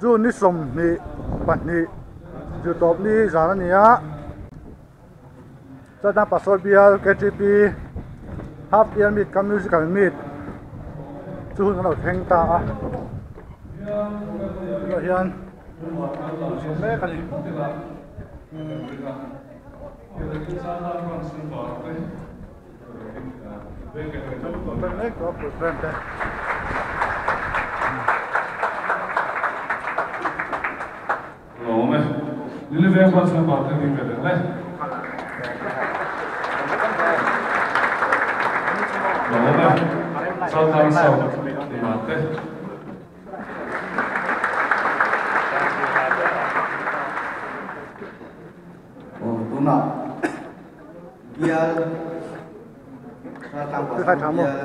June ni som ni pani ju top ni zana nia chata pastor bial KTP half year meet kam musical meet chu hun lo theng ta a lo hian som me kan Lille vem pode ser bater em pé, né? Vamos lá. Saltar o sol. E bater. Oh, tuna. Biar datang pas biar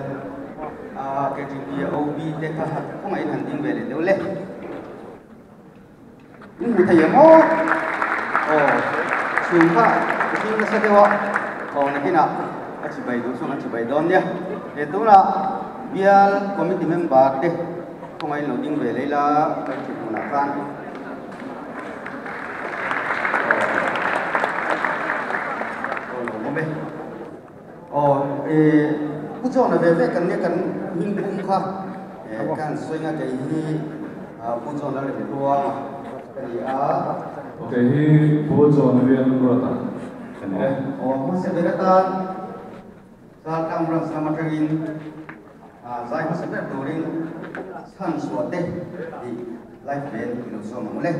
KTP OB dekat không ai hành tin về để đâu lẽ. Nhưng người thầy mo suy pha khi nó sẽ theo này kia nào chỉ bày đúng xong chỉ bày đón nhé để tôi là bia committee member đấy không ai nói tin về đây là cái chuyện của nàng Phan cũng cho nó về cần nhé cần hình dung khác cần suy nghĩ cái cũng cho nó là cái đua Oke, ini bojo nabiyan berata. Masih beratan saat kamu selamat kagin saya masih berturing san suate di live band itu semua mulai.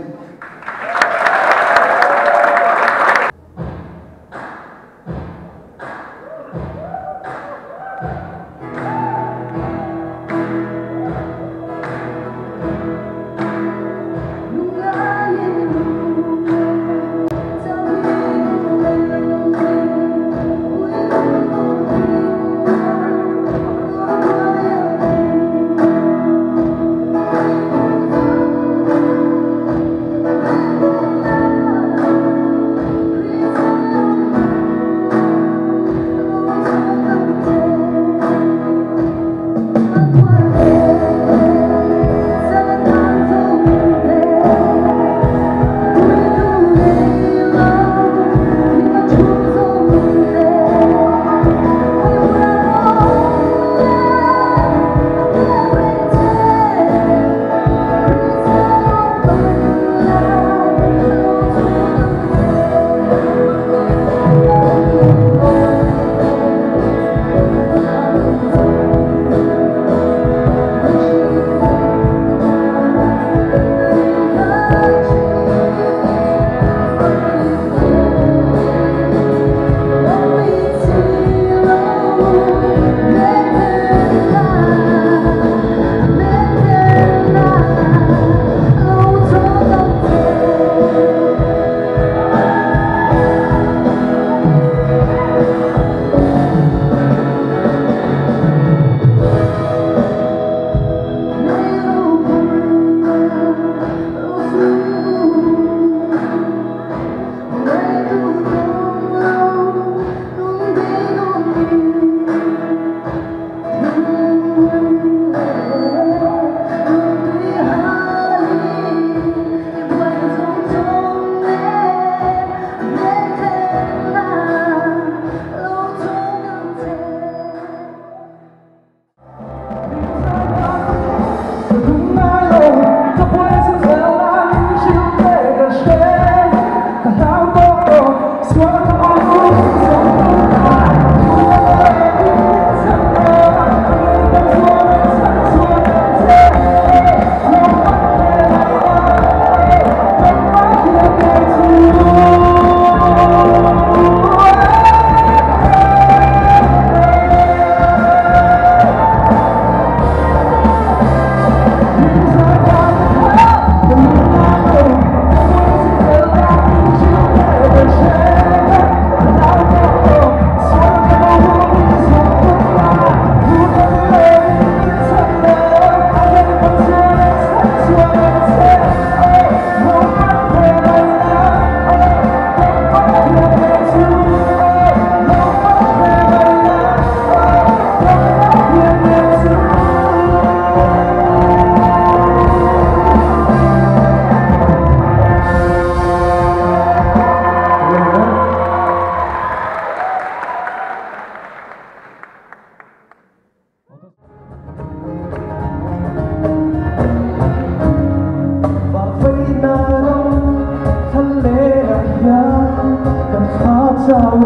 sao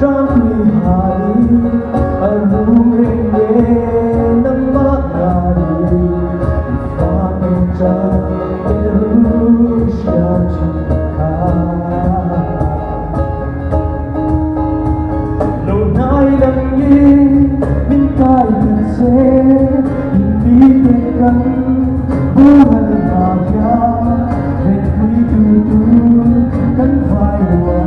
trong tuy hari alung ringe nama hari fameja erusha chika lâu nay đằng ye min tai min se min bi kan buhan maya ren quy tu tu kan vai wa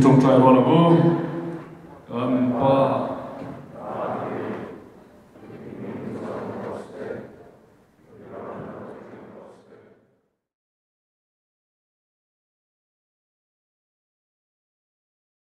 Chúng tôi gọi là